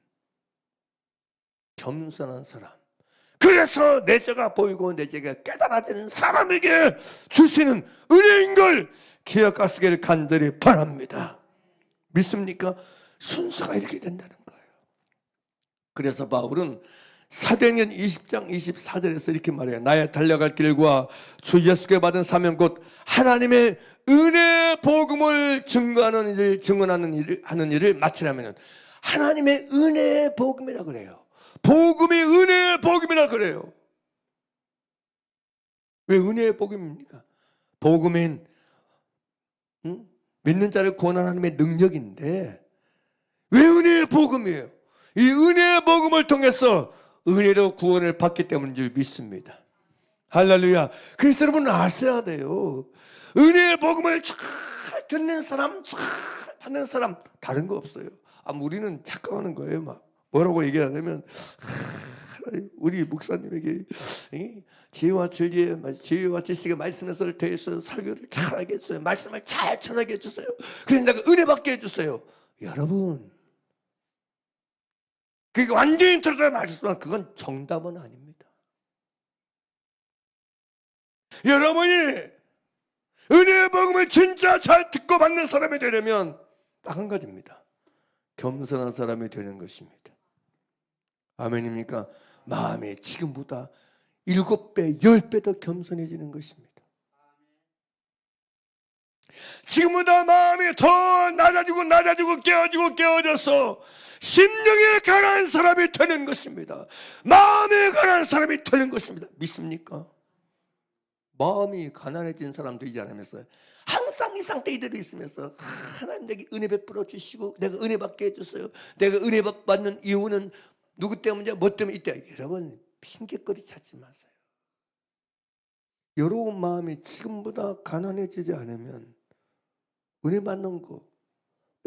겸손한 사람, 그래서 내 죄가 보이고 내 죄가 깨달아지는 사람에게 주시는 은혜인 걸 기억하시길 간절히 바랍니다. 믿습니까? 순서가 이렇게 된다는 거예요. 그래서 바울은 사도행전 20장 24절에서 이렇게 말해요. 나의 달려갈 길과 주 예수께 받은 사명 곧 하나님의 은혜 복음을 증언하는 일을 마치려면 하나님의 은혜 복음이라 그래요. 복음이 은혜의 복음이라 그래요. 왜 은혜의 복음입니까? 복음은 믿는 자를 구원하는 하나님의 능력인데 왜 은혜의 복음이에요? 이 은혜의 복음을 통해서 은혜로 구원을 받기 때문인 줄 믿습니다. 할렐루야. 그래서 여러분 아셔야 돼요. 은혜의 복음을 잘 듣는 사람, 잘 받는 사람 다른 거 없어요. 우리는 착각하는 거예요. 막 뭐라고 얘기하냐면 우리 목사님에게 지혜와 진리의 지혜와 지식의 말씀에서 대해서 설교를 잘하게 해주세요. 말씀을 잘 전하게 해주세요. 그래서 내가 은혜 받게 해주세요. 여러분, 그게 완전히 들어가 맞았지만 그건 정답은 아닙니다. 여러분이 은혜의 복음을 진짜 잘 듣고 받는 사람이 되려면 딱 한 가지입니다. 겸손한 사람이 되는 것입니다. 아멘입니까? 마음이 지금보다 7배, 10배 더 겸손해지는 것입니다. 지금보다 마음이 더 낮아지고 깨어져서 심령에 강한 사람이 되는 것입니다. 마음에 강한 사람이 되는 것입니다. 믿습니까? 마음이 가난해진 사람 되지 않으면서 항상 이 상태 이대로 있으면서 하나님 내게 은혜 베풀어 주시고 내가 은혜 받게 해주세요. 내가 은혜 받는 이유는 누구 때문이냐 뭐 때문에 있다. 여러분 핑계거리 찾지 마세요. 여러분 마음이 지금보다 가난해지지 않으면 은혜 받는 거,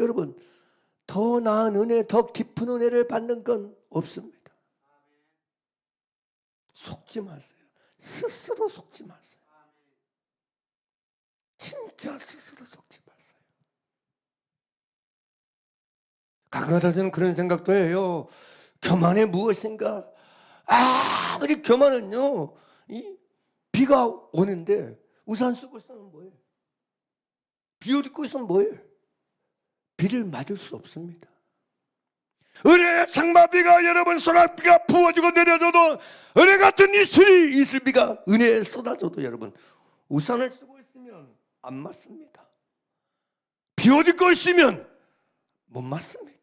여러분 더 나은 은혜, 더 깊은 은혜를 받는 건 없습니다. 속지 마세요. 스스로 속지 마세요. 진짜 스스로 속지 마세요. 가끔가다 저는 그런 생각도 해요. 교만이 무엇인가? 아무리 교만은요, 비가 오는데 우산 쓰고 있으면 뭐예요? 비옷 입고 있으면 뭐예요? 비를 맞을 수 없습니다. 은혜의 장마비가 여러분 소낙비가 부어지고 내려줘도 은혜 같은 이슬비가 은혜에 쏟아져도 여러분 우산을 쓰고 있으면 안 맞습니다. 비옷 입고 있으면 못 맞습니다.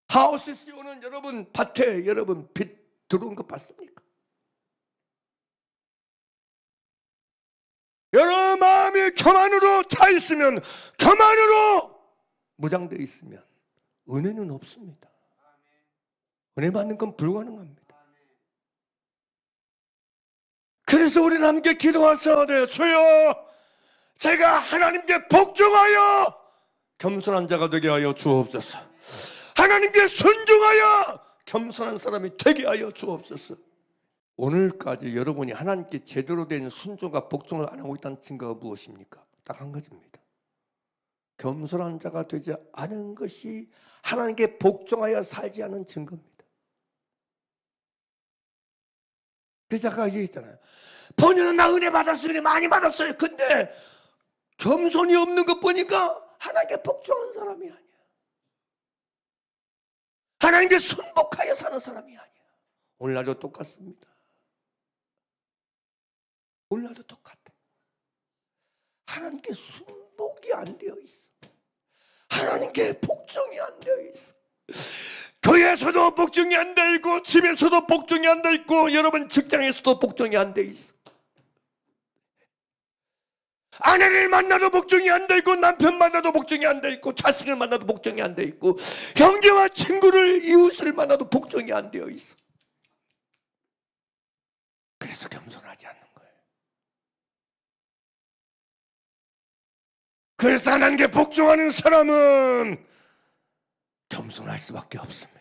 하우스 CEO는 여러분 밭에 여러분 빛 들어온 거 봤습니까? 여러분 마음이 교만으로 차 있으면, 교만으로 무장되어 있으면 은혜는 없습니다. 은혜 받는 건 불가능합니다. 그래서 우리는 함께 기도하셔야 돼요. 주여, 제가 하나님께 복종하여 겸손한 자가 되게 하여 주옵소서. 하나님께 순종하여 겸손한 사람이 되게 하여 주옵소서. 오늘까지 여러분이 하나님께 제대로 된 순종과 복종을 안 하고 있다는 증거가 무엇입니까? 딱 한 가지입니다. 겸손한 자가 되지 않은 것이 하나님께 복종하여 살지 않은 증거입니다. 그래서 아까 얘기했잖아요. 본인은 나 은혜 받았어요. 은혜 많이 받았어요. 근데 겸손이 없는 것 보니까 하나님께 복종한 사람이 아니야. 하나님께 순복하여 사는 사람이 아니야. 오늘날도 똑같습니다. 오늘날도 똑같아. 하나님께 순복이 안 되어 있어. 하나님께 복종이 안 되어 있어. 교회에서도 복종이 안 되어 있고, 집에서도 복종이 안 되어 있고, 여러분 직장에서도 복종이 안 되어 있어. 아내를 만나도 복종이 안 되어 있고, 남편 만나도 복종이 안 되어 있고, 자식을 만나도 복종이 안 되어 있고, 형제와 친구를, 이웃을 만나도 복종이 안 되어 있어. 그래서 겸손하지 않는 거예요. 그래서 하나님께 복종하는 사람은 겸손할 수밖에 없습니다.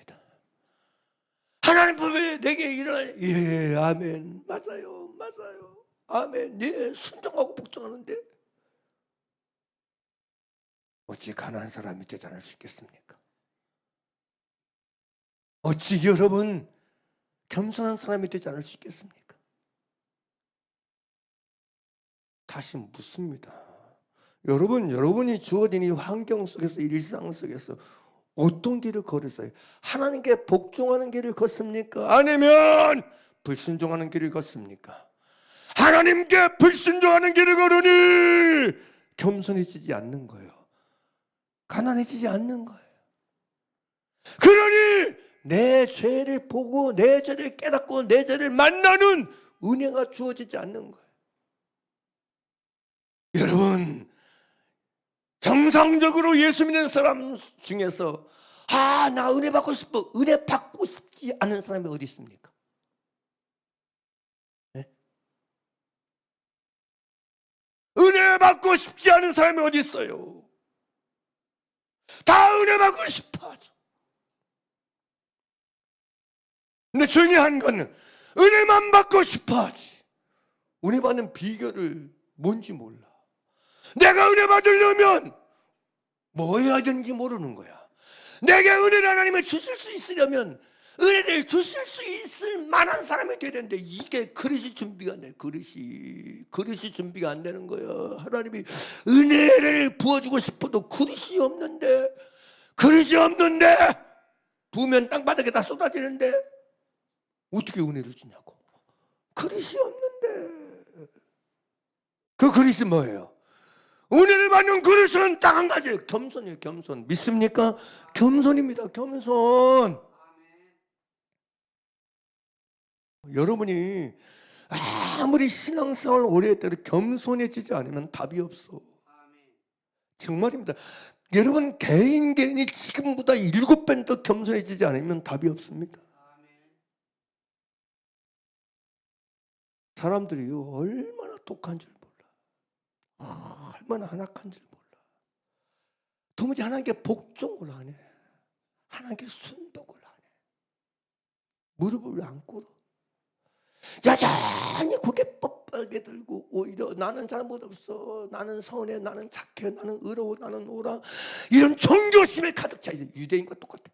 하나님 법에 내게 일어날, 예, 아멘, 맞아요, 맞아요, 아멘, 예, 순종하고 복종하는데 어찌 가난한 사람이 되지 않을 수 있겠습니까? 어찌 여러분 겸손한 사람이 되지 않을 수 있겠습니까? 다시 묻습니다. 여러분이 주어진 이 환경 속에서, 일상 속에서 어떤 길을 걸으세요? 하나님께 복종하는 길을 걷습니까? 아니면 불순종하는 길을 걷습니까? 하나님께 불순종하는 길을 걸으니 겸손해지지 않는 거예요. 가난해지지 않는 거예요. 그러니 내 죄를 보고 내 죄를 깨닫고 내 죄를 만나는 은혜가 주어지지 않는 거예요. 여러분, 정상적으로 예수 믿는 사람 중에서 나 은혜 받고 싶어. 은혜 받고 싶지 않은 사람이 어디 있습니까? 네? 은혜 받고 싶지 않은 사람이 어디 있어요? 다 은혜 받고 싶어 하죠. 근데 중요한 건 은혜만 받고 싶어 하지. 은혜 받는 비결을 뭔지 몰라. 내가 은혜 받으려면 뭐 해야 되는지 모르는 거야. 내게 은혜를 하나님이 주실 수 있으려면 은혜를 주실 수 있을 만한 사람이 되야 되는데 이게 그릇이 준비가 안 돼. 그릇이 준비가 안 되는 거예요. 하나님이 은혜를 부어주고 싶어도 그릇이 없는데 부으면 땅바닥에 다 쏟아지는데 어떻게 은혜를 주냐고. 그릇이 없는데. 그 그릇이 뭐예요? 은혜를 받는 그릇은 딱 한 가지예요. 겸손이에요. 겸손. 믿습니까? 겸손입니다. 겸손. 여러분이 아무리 신앙생활 오래 했더라도 겸손해지지 않으면 답이 없어. 정말입니다. 여러분 개인이 지금보다 7배 더 겸손해지지 않으면 답이 없습니다. 사람들이 얼마나 독한 줄 몰라. 얼마나 한악한 줄 몰라. 도무지 하나님께 복종을 안 해. 하나님께 순복을 안 해. 무릎을 안 꿇어. 여전히 고개 뻣뻣하게 들고 오히려 나는 잘못 없어. 나는 선해. 나는 착해. 나는 의로워. 나는 오라. 이런 종교심에 가득 차 있어요. 유대인과 똑같아.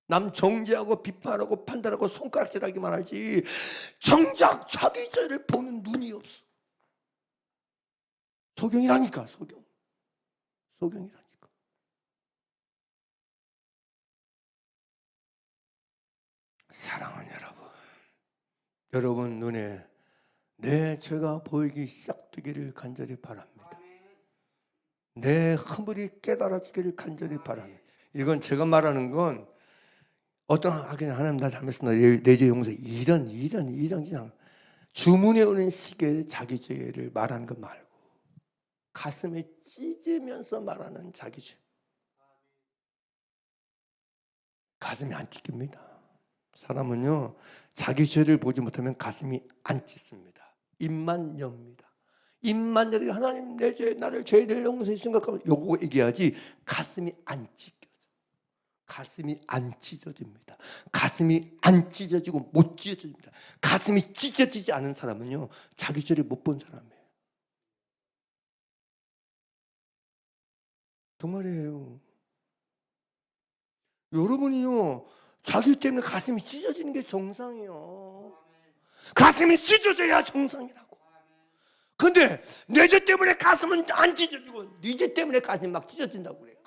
남 정죄하고 비판하고 판단하고 손가락질하기만 하지 정작 자기 죄를 보는 눈이 없어. 소경이라니까. 소경이라니까. 사랑하는 여러분 눈에 내 죄가 보이기 시작되기를 간절히 바랍니다. 내 허물이 깨달아지기를 간절히 바랍니다. 이건 제가 말하는 건 어떤 하나님 나 잘못했습니다. 내 죄 용서 이런 주문에 오는 시기에 자기 죄를 말하는 거 말고 가슴에 찢으면서 말하는 자기 죄. 가슴이 안 찢깁니다. 사람은요 자기 죄를 보지 못하면 가슴이 안 찢습니다. 입만 엽니다. 입만 열이 하나님 내 죄 나를 죄를 용서해 주신 것 요거 얘기하지 가슴이 안 찢겨져. 가슴이 안 찢어집니다. 가슴이 안 찢어지고 못 찢어집니다. 가슴이 찢어지지 않은 사람은요 자기 죄를 못 본 사람이에요. 정말이에요. 여러분이요 자기 때문에 가슴이 찢어지는 게 정상이에요. 가슴이 찢어져야 정상이라고. 근데 내 죄 때문에 가슴은 안 찢어지고 네 죄 때문에 가슴이 막 찢어진다고 그래요.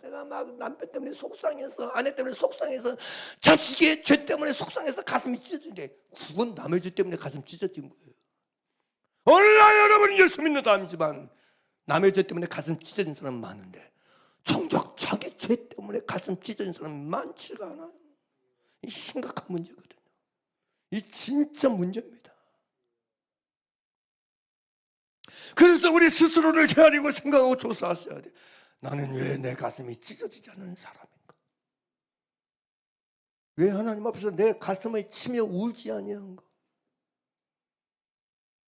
내가 막 남편 때문에 속상해서 아내 때문에 속상해서 자식의 죄 때문에 속상해서 가슴이 찢어진대. 그건 남의 죄 때문에 가슴 찢어진 거예요. 오늘날 여러분이 예수 믿는 사람이지만 남의 죄 때문에 가슴 찢어진 사람은 많은데 정작 자기 죄 때문에 가슴 찢어진 사람이 많지가 않아요. 이 심각한 문제거든요. 이 진짜 문제입니다. 그래서 우리 스스로를 헤아리고 생각하고 조사하셔야 돼. 나는 왜 내 가슴이 찢어지지 않는 사람인가? 왜 하나님 앞에서 내 가슴을 치며 울지 아니한가?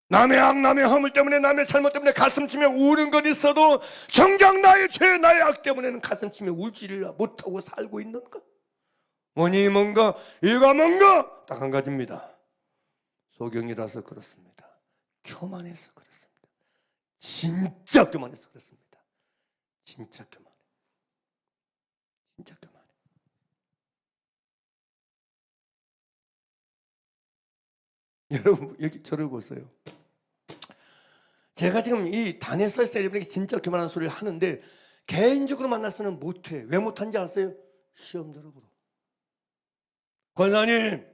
남의 악, 남의 허물 때문에 남의 잘못 때문에 가슴 치며 우는 건 있어도 정작 나의 죄, 나의 악 때문에는 가슴 치며 울지를 못하고 살고 있는가? 원인이 뭔가? 이유가 뭔가? 딱 한 가지입니다. 소경이라서 그렇습니다. 교만해서 그렇습니다. 진짜 교만해서 그렇습니다. 진짜 교만해. 진짜 교만해. 여러분 여기 저를 보세요. 제가 지금 이 단에 서 있어야 여러분에게 진짜 교만한 소리를 하는데 개인적으로 만나서는 못해. 왜 못한지 아세요? 시험 들어보러. 권사님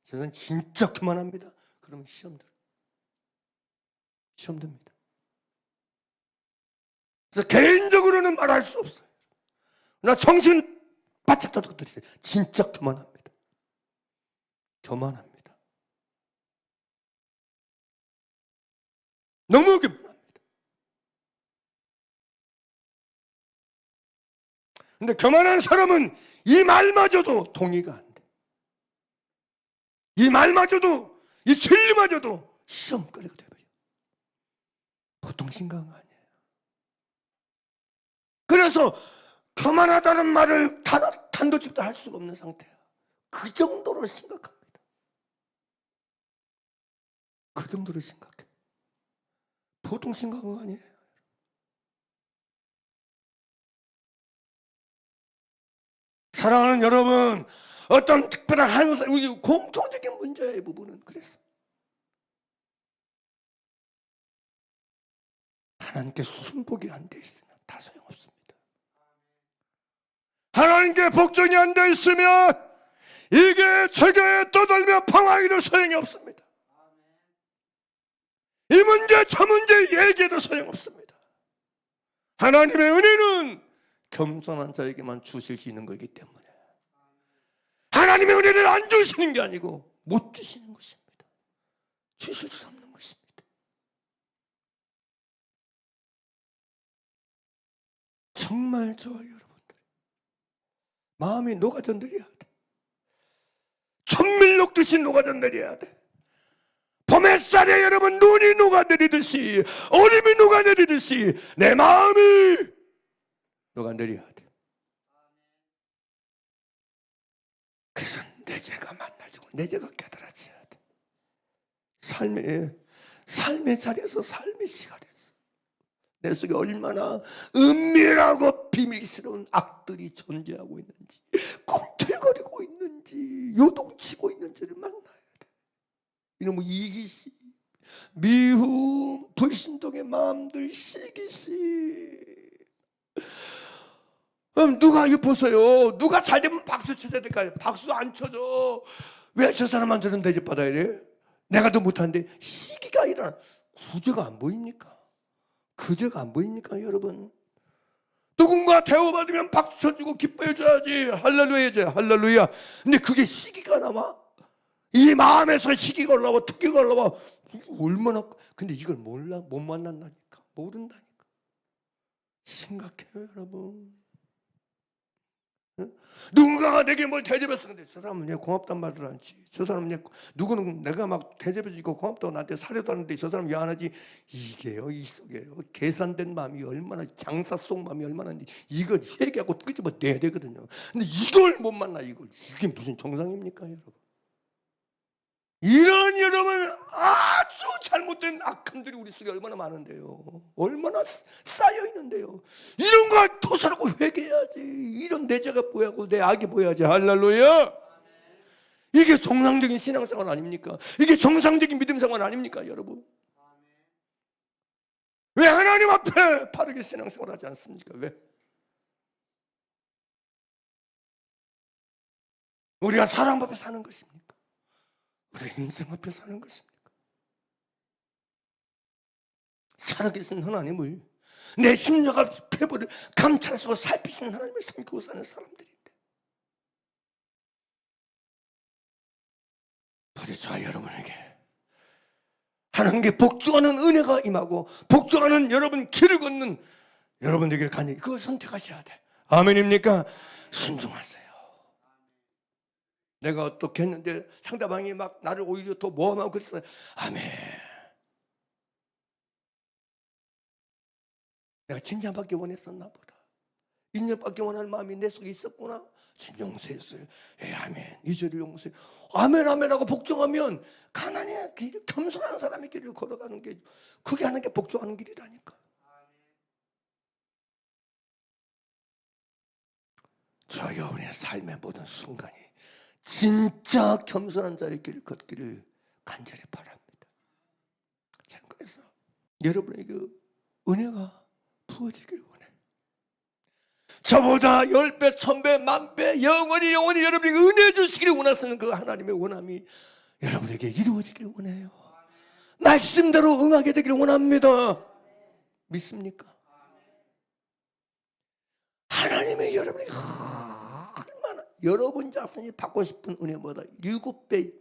저는 진짜 교만합니다. 그러면 시험 듭니다. 그래서 개인적으로는 말할 수 없어요. 나 정신 바짝 떠들고 드리세요. 진짜 교만합니다. 교만합니다. 너무 교만합니다. 근데 교만한 사람은 이 말마저도 동의가 안 돼. 이 말마저도, 이 진리마저도 시험거리가 돼버려. 보통 심각한 거 아니에요. 그래서 교만하다는 말을 단도직도 할 수가 없는 상태야. 그 정도로 심각합니다. 그 정도로 심각해. 보통 심각한 거 아니에요. 사랑하는 여러분, 어떤 특별한 한사, 공통적인 문제의 부분은 그래서 하나님께 순복이 안 돼 있으면 다 소용없습니다. 하나님께 복종이 안 돼 있으면 이게 저게 떠돌며 방황해도 소용이 없습니다. 이 문제 저 문제 얘기해도 소용없습니다. 하나님의 은혜는 겸손한 자에게만 주실 수 있는 거기 때문에 하나님의 은혜를 안 주시는 게 아니고 못 주시는 것입니다. 주실 수 없는 것입니다. 정말 좋아요, 여러분들. 마음이 녹아져 내려야 돼. 천밀록 듯이 녹아져 내려야 돼. 봄 햇살에 여러분 눈이 녹아내리듯이, 얼음이 녹아내리듯이 내 마음이 녹아내려야 돼. 그래서 내 죄가 만나지고 내 죄가 깨달아져야 돼. 삶의 자리에서 삶의 시간에서 내 속에 얼마나 은밀하고 비밀스러운 악들이 존재하고 있는지, 꿈틀거리고 있는지, 요동치고 있는지를 만나야 돼. 이놈의 이기심, 미움, 불신동의 마음들, 시기심. 그럼 누가 이거 보세요. 누가 잘 되면 박수 쳐야 될까요? 박수 안 쳐줘. 왜 저 사람만 저런 대접 받아야 돼? 내가 더 못하는데. 시기가 일어나. 구제가 안 보입니까? 그제가 안 보입니까, 여러분? 누군가 대우받으면 박수 쳐주고 기뻐해줘야지. 할렐루야 해야지. 할렐루야. 근데 그게 시기가 나와? 이 마음에서 시기가 올라와, 특기가 올라와. 얼마나. 근데 이걸 몰라, 못 만난다니까. 모른다니까. 심각해요, 여러분. 누군가가 내게 뭘 대접했어. 근데 저 사람은 내가 고맙단 말을 않지. 저 사람은 누구는 내가 막 대접해주고 고맙다고 나한테 사려도 하는데 저 사람 왜 안 하지? 이게요, 이 속에요. 계산된 마음이 얼마나, 장사 속 마음이 얼마나, 이걸 얘기하고 끄집어내야 되거든요. 근데 이걸 못 만나, 이걸. 이게 무슨 정상입니까, 여러분? 이런 여러분 아주 잘못된 악함들이 우리 속에 얼마나 많은데요. 얼마나 쌓여 있는데요. 이런 거 토설하고 회개해야지. 이런 내 죄가 보여야고 내 악이 보여야지. 할렐루야. 이게 정상적인 신앙생활 아닙니까? 이게 정상적인 믿음생활 아닙니까, 여러분? 왜 하나님 앞에 바르게 신앙생활 하지 않습니까? 왜? 우리가 사람 앞에 사는 것입니까? 우리 인생 앞에 사는 것입니까? 살아계신 하나님을, 내 심령과 폐부를 감찰하시고 살피시는 하나님을 섬기고 사는 사람들인데, 부디 저와 여러분에게 하나님께 복종하는 은혜가 임하고 복종하는 여러분 길을 걷는 여러분에게 간절히 그걸 선택하셔야 돼. 아멘입니까? 순종하세요. 내가 어떻게 했는데 상대방이 막 나를 오히려 더 모함하고 그랬어요. 아멘. 내가 칭찬받기 원했었나 보다. 인정받기 원하는 마음이 내 속에 있었구나. 용서했어요. 아멘. 이 죄를 용서해. 아멘 아멘하고 복종하면 가난의 길, 겸손한 사람의 길을 걸어가는 게, 그게 하는 게 복종하는 길이라니까. 저 여러분의 삶의 모든 순간이 진짜 겸손한 자의 길을 걷기를 간절히 바랍니다. 자, 그래서 여러분에게 은혜가 부어지길 원해. 저보다 10배, 1000배, 10,000배 영원히 여러분에게 은혜 주시기를 원하시는 그 하나님의 원함이 여러분에게 이루어지길 원해요. 말씀대로 응하게 되기를 원합니다. 믿습니까? 하나님의 여러분에게 얼마나 여러분 자신이 받고 싶은 은혜보다 7배,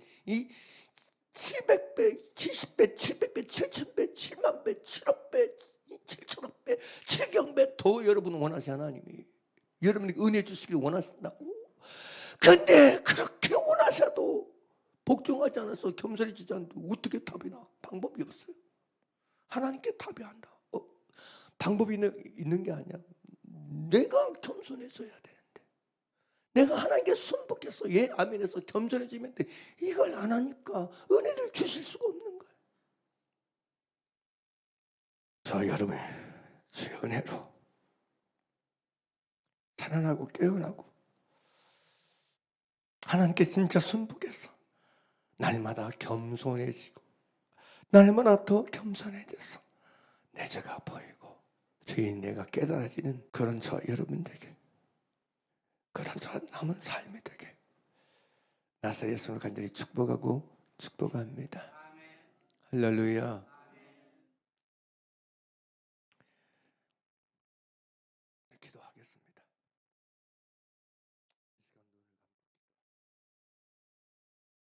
700배, 70배, 700배, 7000배, 7만배, 7억배, 7천억배, 7경배 더 여러분 원하시 하나님이 여러분에게 은혜 주시길 원하신다고. 근데 그렇게 원하셔도 복종하지 않아서 겸손해지지 않는데 어떻게 답이 나? 방법이 없어요. 하나님께 답이 한다. 방법이 있는 게 아니야. 내가 겸손해져야 되는데, 내가 하나님께 순복해서 예 아멘해서 겸손해지면 돼. 이걸 안 하니까 은혜를 주실 수가 없는 거예요. 저 여러분, 주의 은혜로 살아나고 깨어나고 하나님께 진짜 순복해서 날마다 겸손해지고 날마다 더 겸손해져서 내 죄가 보이고 죄인 내가 깨달아지는 그런 저 여러분들에게, 그런 저 남은 삶이 되게 나사 예수를 간절히 축복하고 축복합니다. 할렐루야.